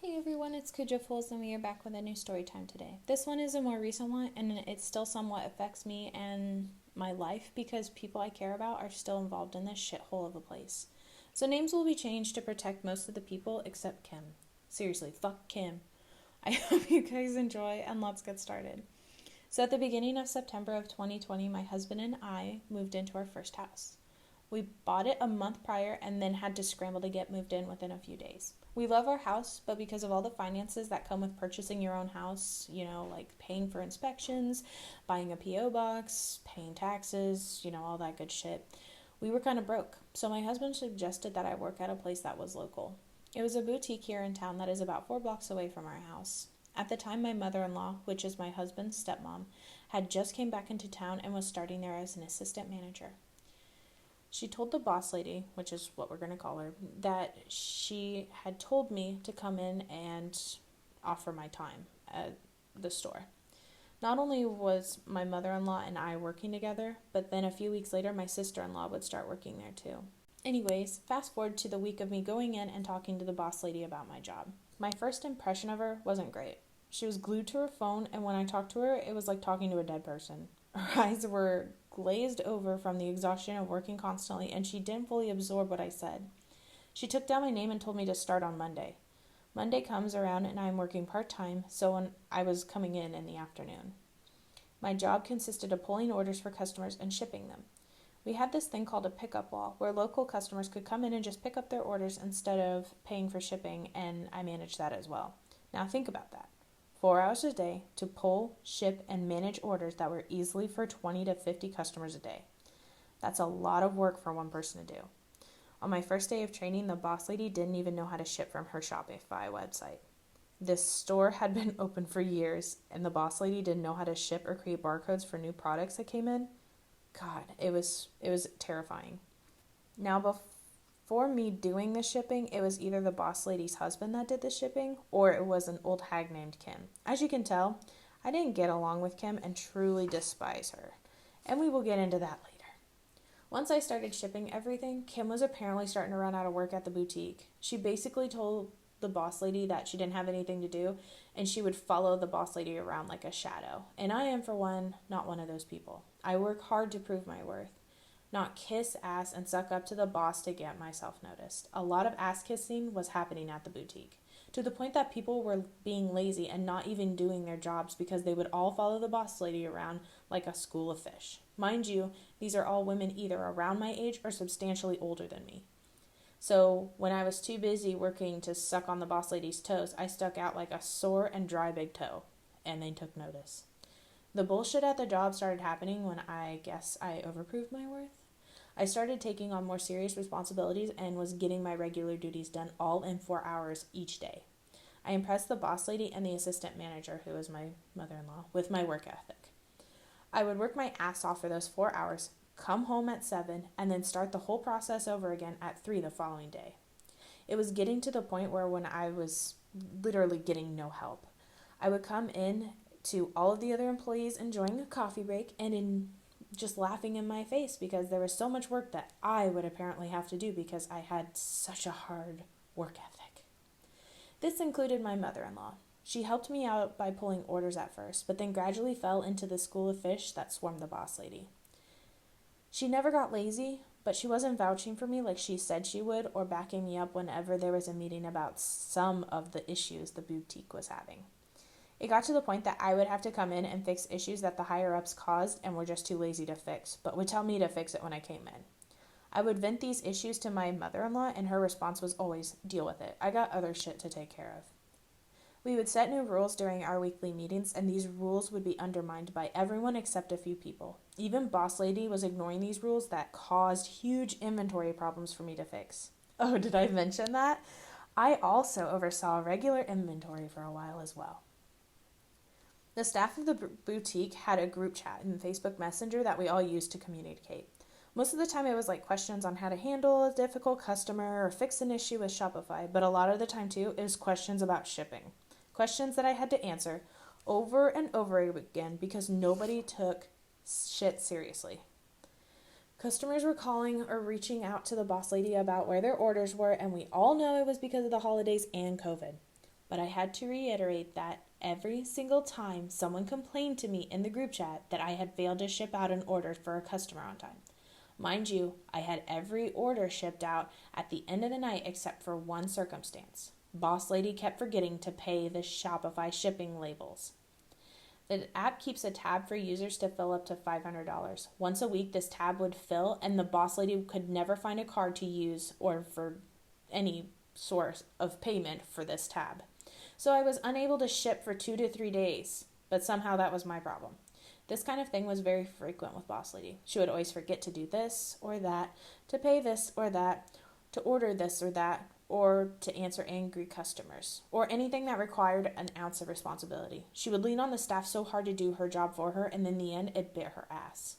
Hey everyone, it's Kuja Fools, and we are back with a new story time today. This one is a more recent one, and it still somewhat affects me and my life because people I care about are still involved in this shithole of a place. So names will be changed to protect most of the people except Kim. Seriously, fuck Kim. I hope you guys enjoy, and let's get started. So at the beginning of September of 2020, my husband and I moved into our first house. We bought it a month prior and then had to scramble to get moved in within a few days. We love our house, but because of all the finances that come with purchasing your own house, like paying for inspections, buying a P.O. box, paying taxes, all that good shit, we were kind of broke. So my husband suggested that I work at a place that was local. It was a boutique here in town that is about 4 blocks away from our house. At the time, my mother-in-law, which is my husband's stepmom, had just came back into town and was starting there as an assistant manager. She told the boss lady, which is what we're going to call her, that she had told me to come in and offer my time at the store. Not only was my mother in law and I working together, but then a few weeks later, my sister in law would start working there too. Anyways, fast forward to the week of me going in and talking to the boss lady about my job. My first impression of her wasn't great. She was glued to her phone, and when I talked to her, it was like talking to a dead person. Her eyes were glazed over from the exhaustion of working constantly, and she didn't fully absorb what I said. She took down my name and told me to start on Monday. Monday comes around, and I'm working part time, so when I was coming in the afternoon. My job consisted of pulling orders for customers and shipping them. We had this thing called a pickup wall where local customers could come in and just pick up their orders instead of paying for shipping, and I managed that as well. Now think about that. 4 hours a day to pull, ship, and manage orders that were easily for 20 to 50 customers a day. That's a lot of work for one person to do. On my first day of training, the boss lady didn't even know how to ship from her Shopify website. This store had been open for years, and the boss lady didn't know how to ship or create barcodes for new products that came in. God, it was terrifying. Now, before me doing the shipping, it was either the boss lady's husband that did the shipping, or it was an old hag named Kim. As you can tell, I didn't get along with Kim and truly despise her. And we will get into that later. Once I started shipping everything, Kim was apparently starting to run out of work at the boutique. She basically told the boss lady that she didn't have anything to do, and she would follow the boss lady around like a shadow. And I am, for one, not one of those people. I work hard to prove my worth, not kiss ass and suck up to the boss to get myself noticed. A lot of ass kissing was happening at the boutique, to the point that people were being lazy and not even doing their jobs because they would all follow the boss lady around like a school of fish. Mind you, these are all women either around my age or substantially older than me. So when I was too busy working to suck on the boss lady's toes, I stuck out like a sore and dry big toe, and they took notice. The bullshit at the job started happening when I guess I overproved my worth. I started taking on more serious responsibilities and was getting my regular duties done all in 4 hours each day. I impressed the boss lady and the assistant manager, who was my mother in law, with my work ethic. I would work my ass off for those 4 hours, come home at 7, and then start the whole process over again at 3 the following day. It was getting to the point where when I was literally getting no help, I would come in to all of the other employees enjoying a coffee break and in just laughing in my face because there was so much work that I would apparently have to do because I had such a hard work ethic. This included my mother-in-law. She helped me out by pulling orders at first, but then gradually fell into the school of fish that swarmed the boss lady. She never got lazy, but she wasn't vouching for me like she said she would or backing me up whenever there was a meeting about some of the issues the boutique was having. It got to the point that I would have to come in and fix issues that the higher ups caused and were just too lazy to fix, but would tell me to fix it when I came in. I would vent these issues to my mother in law, and her response was always, "Deal with it. I got other shit to take care of." We would set new rules during our weekly meetings, and these rules would be undermined by everyone except a few people. Even Boss Lady was ignoring these rules that caused huge inventory problems for me to fix. Oh, did I mention that? I also oversaw regular inventory for a while as well. The staff of the boutique had a group chat in Facebook Messenger that we all used to communicate. Most of the time it was like questions on how to handle a difficult customer or fix an issue with Shopify, but a lot of the time too it was questions about shipping. Questions that I had to answer over and over again because nobody took shit seriously. Customers were calling or reaching out to the boss lady about where their orders were, and we all know it was because of the holidays and COVID. But I had to reiterate that every single time someone complained to me in the group chat that I had failed to ship out an order for a customer on time. Mind you, I had every order shipped out at the end of the night except for one circumstance. Boss Lady kept forgetting to pay the Shopify shipping labels. The app keeps a tab for users to fill up to $500. Once a week, this tab would fill, and the boss lady could never find a card to use or for any source of payment for this tab. So I was unable to ship for 2 to 3 days, but somehow that was my problem. This kind of thing was very frequent with Boss Lady. She would always forget to do this or that, to pay this or that, to order this or that, or to answer angry customers, or anything that required an ounce of responsibility. She would lean on the staff so hard to do her job for her, and in the end, it bit her ass.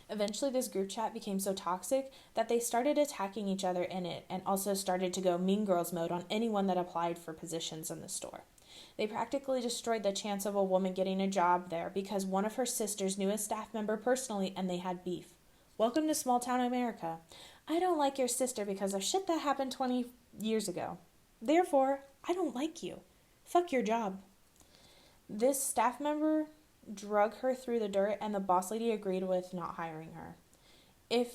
Eventually, this group chat became so toxic that they started attacking each other in it, and also started to go mean girls mode on anyone that applied for positions in the store. They practically destroyed the chance of a woman getting a job there because one of her sisters knew a staff member personally and they had beef. Welcome to small town America. I don't like your sister because of shit that happened 20 years ago. Therefore, I don't like you. Fuck your job. This staff member drug her through the dirt and the boss lady agreed with not hiring her. If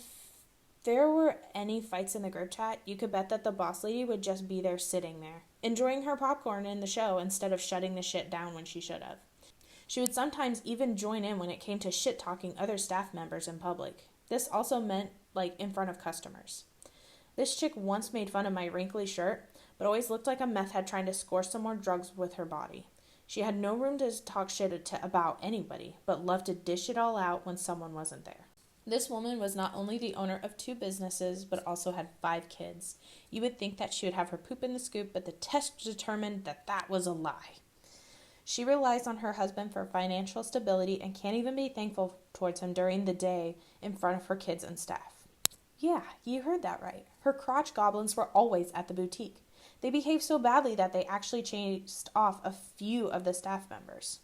there were any fights in the group chat, you could bet that the boss lady would just be there sitting there, enjoying her popcorn in the show instead of shutting the shit down when she should have. She would sometimes even join in when it came to shit talking other staff members in public. This also meant, in front of customers. This chick once made fun of my wrinkly shirt, but always looked like a meth head trying to score some more drugs with her body. She had no room to talk shit about anybody, but loved to dish it all out when someone wasn't there. This woman was not only the owner of 2 businesses, but also had 5 kids. You would think that she would have her poop in the scoop, but the test determined that that was a lie. She relies on her husband for financial stability and can't even be thankful towards him during the day in front of her kids and staff. Yeah, you heard that right. Her crotch goblins were always at the boutique. They behaved so badly that they actually chased off a few of the staff members.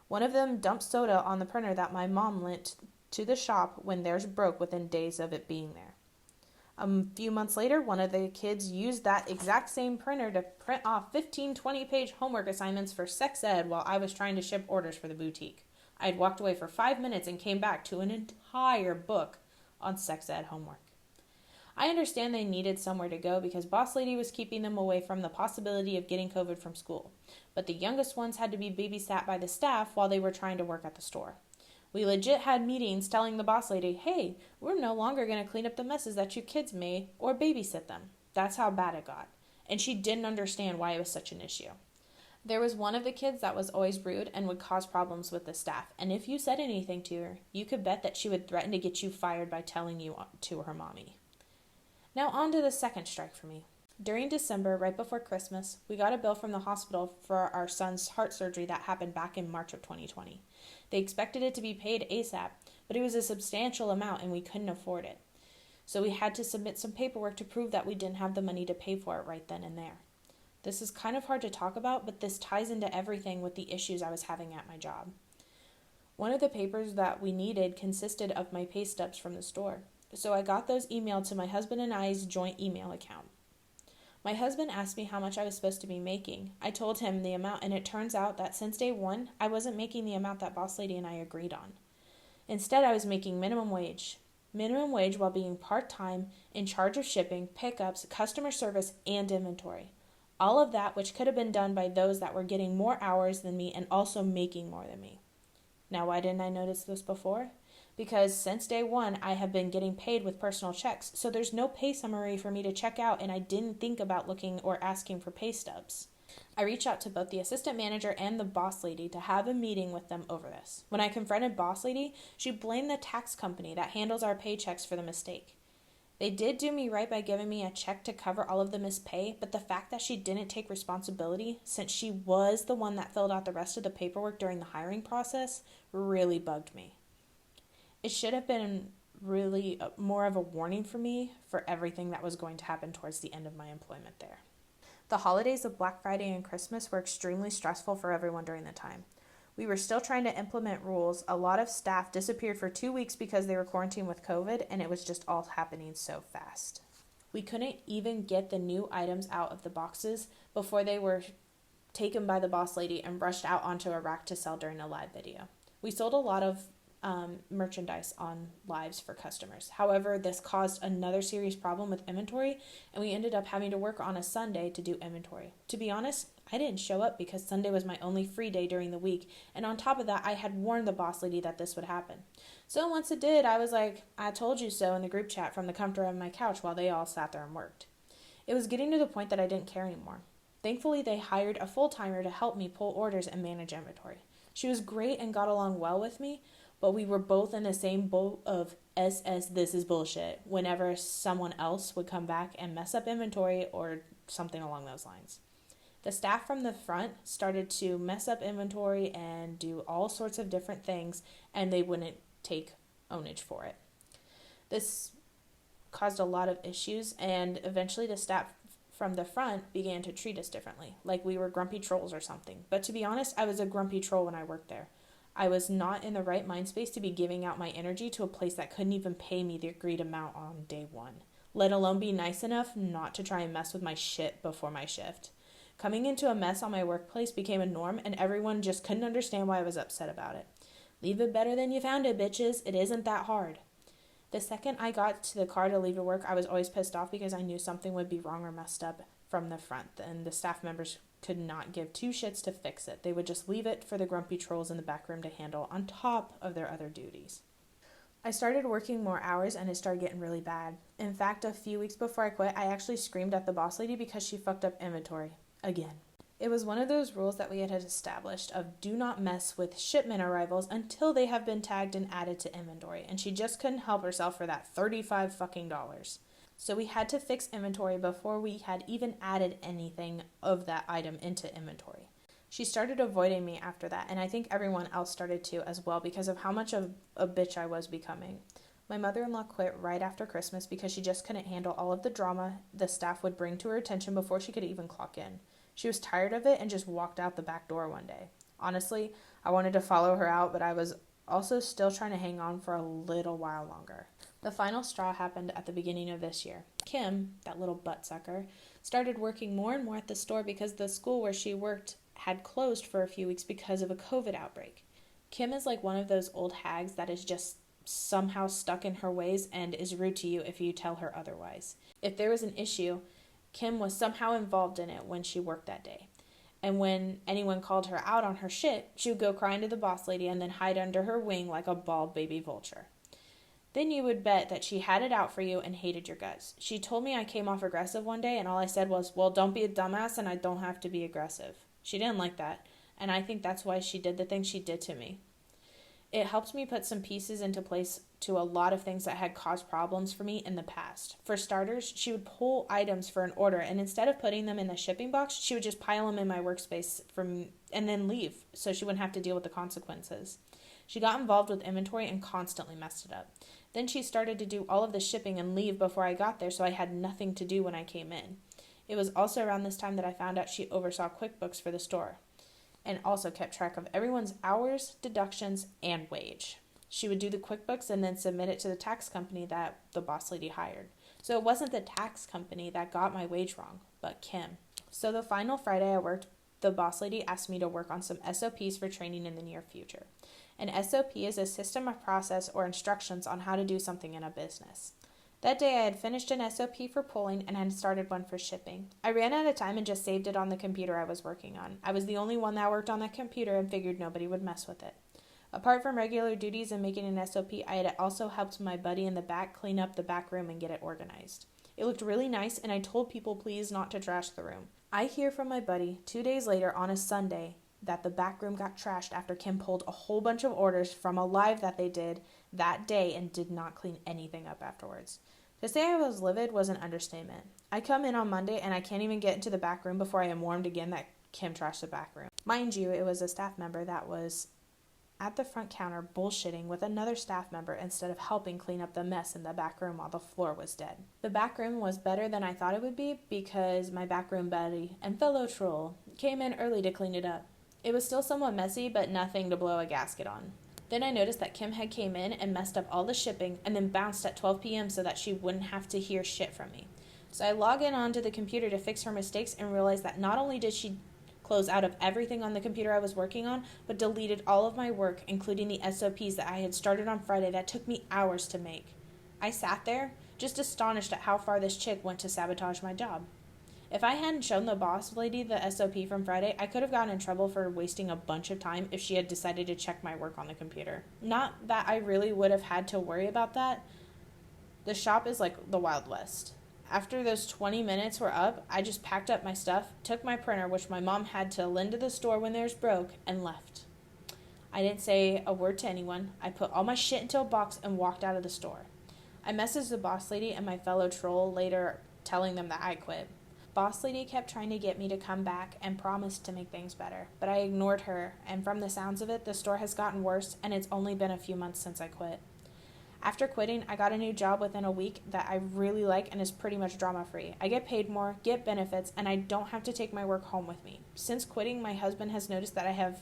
One of them dumped soda on the printer that my mom lent to the shop when theirs broke within days of it being there. A few months later, one of the kids used that exact same printer to print off 15 20-page homework assignments for sex ed while I was trying to ship orders for the boutique. I had walked away for 5 minutes and came back to an entire book on sex ed homework. I understand they needed somewhere to go because Boss Lady was keeping them away from the possibility of getting COVID from school, but the youngest ones had to be babysat by the staff while they were trying to work at the store. We legit had meetings telling the boss lady, hey, we're no longer going to clean up the messes that you kids made or babysit them. That's how bad it got. And she didn't understand why it was such an issue. There was one of the kids that was always rude and would cause problems with the staff. And if you said anything to her, you could bet that she would threaten to get you fired by telling you to her mommy. Now on to the second strike for me. During December, right before Christmas, we got a bill from the hospital for our son's heart surgery that happened back in March of 2020. They expected it to be paid ASAP, but it was a substantial amount and we couldn't afford it. So we had to submit some paperwork to prove that we didn't have the money to pay for it right then and there. This is kind of hard to talk about, but this ties into everything with the issues I was having at my job. One of the papers that we needed consisted of my pay stubs from the store, so I got those emailed to my husband and I's joint email account. My husband asked me how much I was supposed to be making. I told him the amount, and it turns out that since day one, I wasn't making the amount that Boss Lady and I agreed on. Instead, I was making minimum wage. Minimum wage while being part-time, in charge of shipping, pickups, customer service, and inventory. All of that which could have been done by those that were getting more hours than me and also making more than me. Now, why didn't I notice this before? Because since day one, I have been getting paid with personal checks, so there's no pay summary for me to check out, and I didn't think about looking or asking for pay stubs. I reached out to both the assistant manager and the boss lady to have a meeting with them over this. When I confronted boss lady, she blamed the tax company that handles our paychecks for the mistake. They did do me right by giving me a check to cover all of the missed pay, but the fact that she didn't take responsibility, since she was the one that filled out the rest of the paperwork during the hiring process, really bugged me. It should have been really more of a warning for me for everything that was going to happen towards the end of my employment there. The holidays of Black Friday and Christmas were extremely stressful for everyone during the time. We were still trying to implement rules. A lot of staff disappeared for 2 weeks because they were quarantined with COVID, and it was just all happening so fast. We couldn't even get the new items out of the boxes before they were taken by the boss lady and rushed out onto a rack to sell during a live video. We sold a lot of merchandise on lives for customers. However, this caused another serious problem with inventory, and we ended up having to work on a Sunday to do inventory. To be honest, I didn't show up because Sunday was my only free day during the week, and on top of that, I had warned the boss lady that this would happen. So once it did, I was like, I told you so in the group chat from the comfort of my couch while they all sat there and worked. It was getting to the point that I didn't care anymore. Thankfully, they hired a full-timer to help me pull orders and manage inventory. She was great and got along well with me, but we were both in the same boat of SS this is bullshit whenever someone else would come back and mess up inventory or something along those lines. The staff from the front started to mess up inventory and do all sorts of different things, and they wouldn't take ownage for it. This caused a lot of issues, and eventually the staff from the front began to treat us differently, like we were grumpy trolls or something. But to be honest, I was a grumpy troll when I worked there. I was not in the right mind space to be giving out my energy to a place that couldn't even pay me the agreed amount on day one, let alone be nice enough not to try and mess with my shit before my shift. Coming into a mess on my workplace became a norm, and everyone just couldn't understand why I was upset about it. Leave it better than you found it, bitches. It isn't that hard. The second I got to the car to leave to work, I was always pissed off because I knew something would be wrong or messed up from the front, and the staff members could not give two shits to fix it. They would just leave it for the grumpy trolls in the back room to handle on top of their other duties. I started working more hours, and it started getting really bad. In fact, a few weeks before I quit, I actually screamed at the boss lady because she fucked up inventory. Again. It was one of those rules that we had established of do not mess with shipment arrivals until they have been tagged and added to inventory, and she just couldn't help herself for that $35. So we had to fix inventory before we had even added anything of that item into inventory. She started avoiding me after that, and I think everyone else started to as well because of how much of a bitch I was becoming. My mother-in-law quit right after Christmas because she just couldn't handle all of the drama the staff would bring to her attention before she could even clock in. She was tired of it and just walked out the back door one day. Honestly, I wanted to follow her out, but I was also still trying to hang on for a little while longer. The final straw happened at the beginning of this year. Kim, that little buttsucker, started working more and more at the store because the school where she worked had closed for a few weeks because of a COVID outbreak. Kim is like one of those old hags that is just somehow stuck in her ways and is rude to you if you tell her otherwise. If there was an issue, Kim was somehow involved in it when she worked that day. And when anyone called her out on her shit, she would go crying to the boss lady and then hide under her wing like a bald baby vulture. Then you would bet that she had it out for you and hated your guts. She told me I came off aggressive one day, and all I said was, well, don't be a dumbass and I don't have to be aggressive. She didn't like that, and I think that's why she did the things she did to me. It helped me put some pieces into place to a lot of things that had caused problems for me in the past. For starters, she would pull items for an order, and instead of putting them in the shipping box, she would just pile them in my workspace and then leave, so she wouldn't have to deal with the consequences. She got involved with inventory and constantly messed it up. Then she started to do all of the shipping and leave before I got there, so I had nothing to do when I came in. It was also around this time that I found out she oversaw QuickBooks for the store, and also kept track of everyone's hours, deductions, and wage. She would do the QuickBooks and then submit it to the tax company that the boss lady hired. So it wasn't the tax company that got my wage wrong, but Kim. So the final Friday I worked, the boss lady asked me to work on some SOPs for training in the near future. An SOP is a system of process or instructions on how to do something in a business. That day I had finished an SOP for pulling and had started one for shipping. I ran out of time and just saved it on the computer I was working on. I was the only one that worked on that computer and figured nobody would mess with it. Apart from regular duties and making an SOP, I had also helped my buddy in the back clean up the back room and get it organized. It looked really nice, and I told people please not to trash the room. I hear from my buddy 2 days later on a Sunday that the back room got trashed after Kim pulled a whole bunch of orders from a live that they did that day and did not clean anything up afterwards. To say I was livid was an understatement. I come in on Monday and I can't even get into the back room before I am warned again that Kim trashed the back room. Mind you, it was a staff member that was at the front counter bullshitting with another staff member instead of helping clean up the mess in the back room while the floor was dead. The back room was better than I thought it would be because my back room buddy and fellow troll came in early to clean it up. It was still somewhat messy, but nothing to blow a gasket on. Then I noticed that Kim had came in and messed up all the shipping and then bounced at 12 p.m. so that she wouldn't have to hear shit from me. So I log in onto the computer to fix her mistakes and realized that not only did she close out of everything on the computer I was working on, but deleted all of my work, including the SOPs that I had started on Friday that took me hours to make. I sat there, just astonished at how far this chick went to sabotage my job. If I hadn't shown the boss lady the SOP from Friday, I could have gotten in trouble for wasting a bunch of time if she had decided to check my work on the computer. Not that I really would have had to worry about that. The shop is like the Wild West. After those 20 minutes were up, I just packed up my stuff, took my printer, which my mom had to lend to the store when theirs broke, and left. I didn't say a word to anyone. I put all my shit into a box and walked out of the store. I messaged the boss lady and my fellow troll later, telling them that I quit. Boss lady kept trying to get me to come back and promised to make things better, but I ignored her, and from the sounds of it, the store has gotten worse, and it's only been a few months since I quit. After quitting, I got a new job within a week that I really like and is pretty much drama-free. I get paid more, get benefits, and I don't have to take my work home with me. Since quitting, my husband has noticed that I have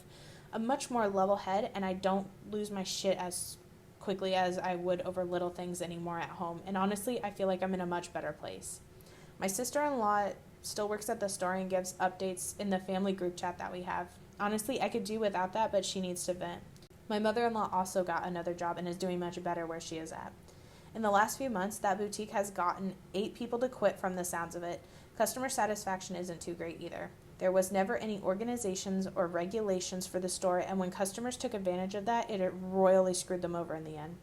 a much more level head and I don't lose my shit as quickly as I would over little things anymore at home. And honestly, I feel like I'm in a much better place. My sister-in-law still works at the store and gives updates in the family group chat that we have. Honestly, I could do without that, but she needs to vent. My mother-in-law also got another job and is doing much better where she is at. In the last few months, that boutique has gotten 8 people to quit from the sounds of it. Customer satisfaction isn't too great either. There was never any organizations or regulations for the store, and when customers took advantage of that, it royally screwed them over in the end.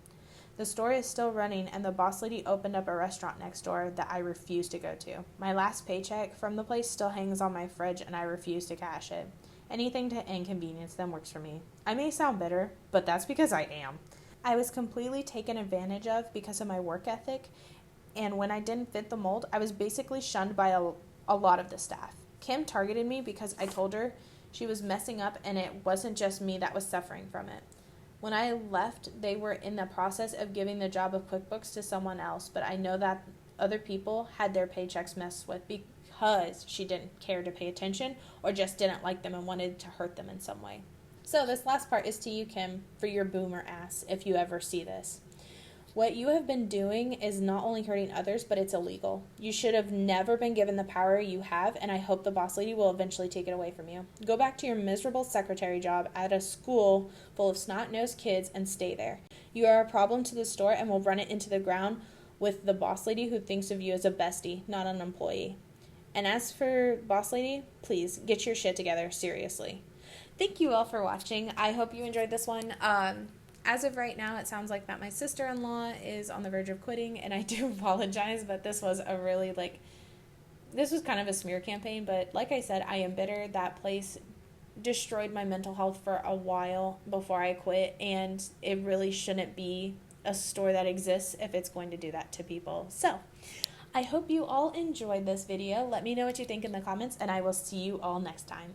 The store is still running, and the boss lady opened up a restaurant next door that I refuse to go to. My last paycheck from the place still hangs on my fridge, and I refuse to cash it. Anything to inconvenience them works for me. I may sound bitter, but that's because I am. I was completely taken advantage of because of my work ethic, and when I didn't fit the mold, I was basically shunned by a lot of the staff. Kim targeted me because I told her she was messing up, and it wasn't just me that was suffering from it. When I left, they were in the process of giving the job of QuickBooks to someone else, but I know that other people had their paychecks messed with because she didn't care to pay attention or just didn't like them and wanted to hurt them in some way. So this last part is to you, Kim, for your boomer ass, if you ever see this. What you have been doing is not only hurting others, but it's illegal. You should have never been given the power you have, and I hope the boss lady will eventually take it away from you. Go back to your miserable secretary job at a school full of snot-nosed kids and stay there. You are a problem to the store and will run it into the ground with the boss lady who thinks of you as a bestie, not an employee. And as for boss lady, please get your shit together, seriously. Thank you all for watching. I hope you enjoyed this one. As of right now, it sounds like that my sister-in-law is on the verge of quitting, and I do apologize, but this was a really, this was kind of a smear campaign, but like I said, I am bitter. That place destroyed my mental health for a while before I quit, and it really shouldn't be a store that exists if it's going to do that to people. So, I hope you all enjoyed this video. Let me know what you think in the comments, and I will see you all next time.